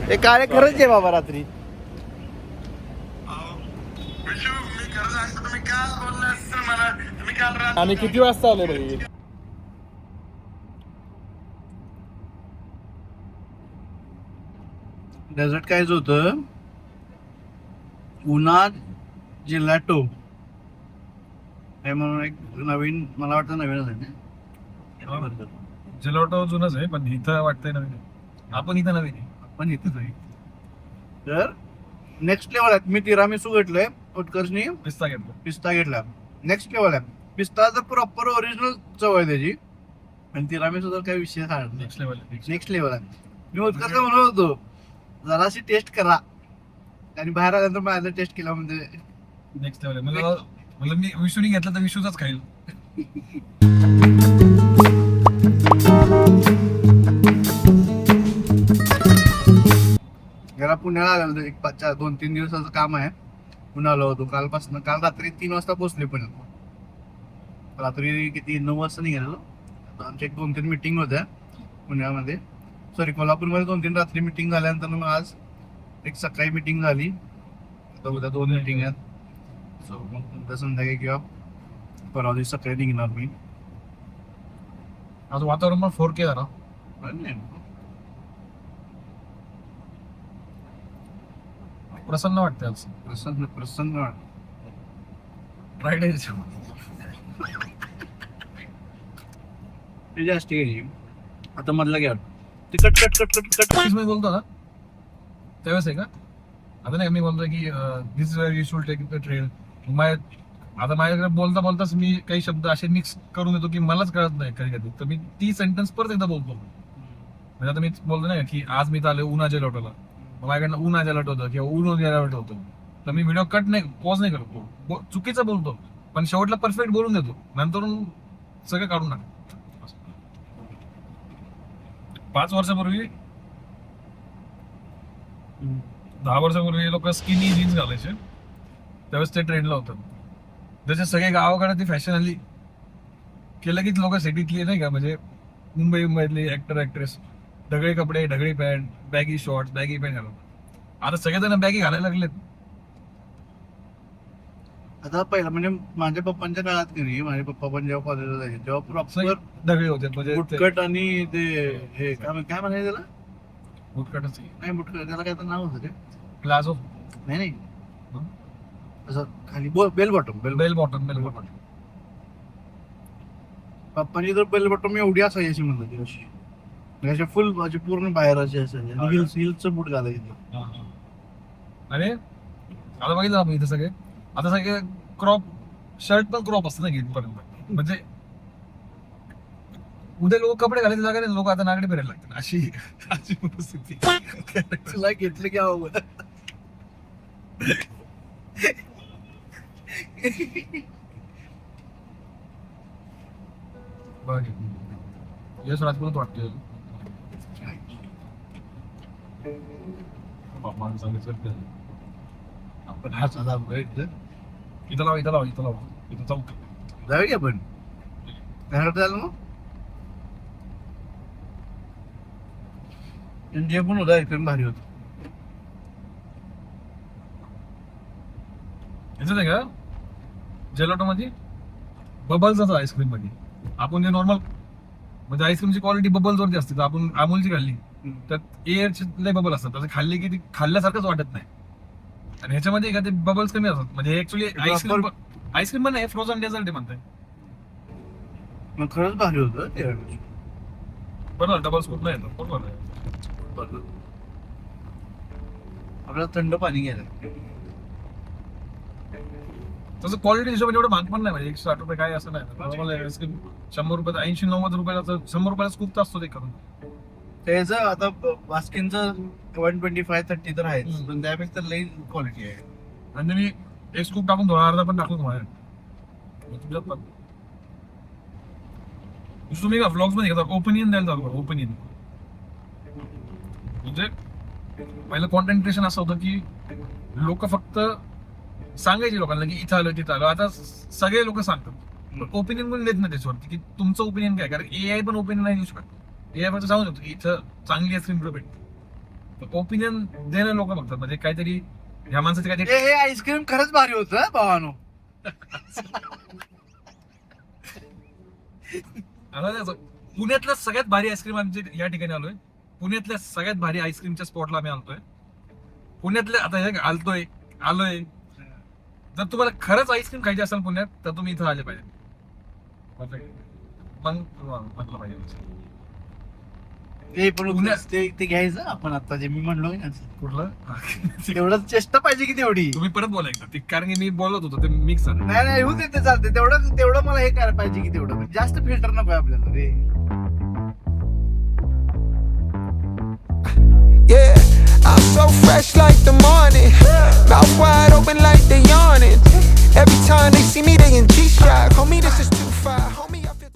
हे काळे खरंच आहे बाबा रात्री. आणि किती वाजता आले भाई? डेझर्ट कायच होतं, उन्हात जिल्हाटो हे म्हणून एक नवीन, मला वाटतं नवीनच आहे ना. जिलोटो जुनच आहे पण इथं वाटतंय नवीन आहे. आपण इथं नवीन आहे. पण इथंच आहे. तर नेक्स्ट लेवल आहे. मी तिरामिसू घेतलंय, उत्कर्षनी पिस्ता घेतलं. पिस्ता घेतला. नेक्स्ट लेवल आहे. पिस्ता तर प्रॉपर ओरिजिनल चव आहे त्याची, आणि तिरामिसू तर काही विषय नाही. Next level. नेक्स्ट लेवल आहे. मी उत्कर्ष म्हणत होतो जराशी टेस्ट करा, आणि बाहेर आल्यानंतर माझं टेस्ट केला म्हणजे नेक्स्ट लेवल आहे. मला मी विशूनी घेतलं तर विशूचाच खाईल. जरा पुण्याला आलेलो, एक 2-3 दिवसाचं काम आहे. पुण्याला होतो कालपासून. काल रात्री 3 वाजता पोहोचले पुण्यात. रात्री किती 9 वाजता निघालो. आमच्या 2-3 मिटिंग होत्या पुण्यामध्ये, सॉरी कोल्हापूरमध्ये 2-3 रात्री मिटिंग झाल्यानंतर मग आज एक सकाळी मिटिंग झाली. आता उद्या 2 मिटिंग आहेत. सो मग उद्या संध्याकाळी किंवा परवा दिवशी सकाळी निघणार मी. आज वातावरण पण 4K झालं. प्रसन्न वाटतं आज. प्रसन्न प्रसन्न फ्रायडे ते जास्त गेली. आता मधला घ्या ते cut cut cut cut cut. मी बोलतो ना त्यावेळेस आहे का? आता नाही मी बोलतोय की this where you should take the train. आता माझ्याकडे बोलता बोलताच मी काही शब्द असे मिक्स करून येतो की मलाच कळत नाही कधी कधी. तर मी ती सेंटेन्स परत एकदा बोलतो. म्हणजे आता मी बोलतो नाही की आज मी आले उन्हा जेलॉटोला, माझ्याकडनं उन्हा जेलॉट होतं किंवा ऊन जेलॉट होतं, तर मी व्हिडिओ कट नाही, पॉज नाही करतो, चुकीचं बोलतो पण शेवटला परफेक्ट बोलून देतो, नंतर सगळं काढून टाक. 5 वर्षापूर्वी 10 वर्षापूर्वी लोक स्किनी जीन्स घालायचे, त्यावेळेस ते ट्रेंडला होतं. जसे सगळे गावाकडे ती फॅशन आली केलं की लोक सिटीतली नाही का, म्हणजे मुंबईमधली ऍक्टर ऍक्ट्रेस ढगळे कपडे, ढगळी pant, baggy shorts, baggy pant घालून. आता सगळेजण बॅगी घालायला लागलेत. आता पहिला म्हणजे माझ्या पप्पांच्या काळात की नाही, माझे पप्पा पण जेव्हा कॉलेजला जायचे तेव्हा प्रॉपर ढगळे होते म्हणजे बुटकट आणि ते हे काय म्हणायचं त्याला, बुटकटच नाही बुटकट त्याला काय तर नाव होतं ते, प्लाझो नाही असं खाली बेल बॉटम. Bell bottom. पप्पांची तर बेल बॉटम एवढी असायची अशी म्हणतात ती, अशी म्हणजे फुल माझी पूर्ण बाहेर अशी असायची. हिल्सचं बूट घालायचं. आणि आता बघितलं आपण इथं सगळे, आता सगळे क्रॉप शर्ट पण क्रॉप असतं ना गेटपर्यंत. म्हणजे उद्या लोक कपडे घालायचे जागा नाही, लोक आता नागडे फिरायला लागतात, अशी परिस्थिती. तुला घेतलं की हवं. बघ यश राजपूत वाटते. आपण हा साधा इथं लावा इथं चौक जाऊ की आपण घरात झालं मग जे पण होतं एकदम भारी होतं. याच आहे का जेलॉटो मध्ये बबल्स असतात आईस्क्रीम मध्ये. आपण जे नॉर्मल म्हणजे आईस्क्रीमची क्वालिटी बबल्स वरती असते, तर आपण अमूलची खाल्ली त्यात एअरचे लय बबल असतात, तसं खाल्ली की ती खाल्ल्यासारखंच वाटत नाही. आणि ह्याच्यामध्ये का ते बबल्स कमी असतात, म्हणजे ऍक्च्युली आईस्क्रीम पण नाही, फ्रोझन डेझर्ट म्हणताय. मग खरंच भारी होतं ते. बरोबर डबल स्कूप नाही येतो. बरोबर आपल्याला थंड पाणी घ्यायला. तसं क्वालिटी हिशोबाने एवढं महाग पण नाही, म्हणजे 160 रुपये काय असं नाही. नॉर्मल आईस्क्रीम 100 रुपये 80-90 रुपयाला 100 रुपयाला स्कूप तर असतो ते करून. त्याचं आता बास्किनचं 125-130 तर आहेच, पण त्यापेक्षा लई क्वालिटी आहे. म्हणजे मी एक स्कूप टाकून थोडा अर्धा पण टाकतो तुम्हाला. तुम्ही का व्लॉग्स मध्ये घेता ओपिनियन द्यायला चालू करा. ओपिनियन म्हणजे पहिलं कॉन्टेंट क्रिएशन असं होतं की लोक फक्त सांगायचे लोकांना की इथं आलो तिथं आलो. आता सगळे लोक सांगतात, ओपिनियन पण देत नाही त्याच्यावरती की तुमचं ओपिनियन काय. कारण AI पण ओपिनियन नाही देऊ शकत. AI पण सांगू शकतो की इथं चांगली आईस्क्रीम भेटते, ओपिनियन देणं लोक बघतात, म्हणजे काहीतरी ह्या माणसाचे काहीतरी हे आईस्क्रीम खरंच भारी होतं भावानो. आता नाही असं, पुण्यातल्या सगळ्यात भारी आईस्क्रीम आमच्या या ठिकाणी आलोय. पुण्यातल्या सगळ्यात भारी आईस्क्रीमच्या स्पॉटला आम्ही आलतोय. पुण्यातल्या आता हे आलोय. जर तुम्हाला खरंच आईस्क्रीम खायची असेल पुण्यात, तर तुम्ही इथं आले पाहिजे. मग म्हटलं पाहिजे. ते पण ते घ्यायचं आपण आता जे मी म्हणलो ना, कुठलं तेवढं चेष्टा पाहिजे की तेवढी. तुम्ही परत बोला एकदा ते, कारण की मी बोलत होतो ते मिक्स झालं. नाही होऊ दे, ते चालते. तेवढं मला हे करायला पाहिजे की तेवढं जास्त फिल्टर नको आपल्याला रे. Yeah, I'm so fresh like the morning. Mouth wide open like they yawning. Every time they see me, they in G-Shock. Homie, this is too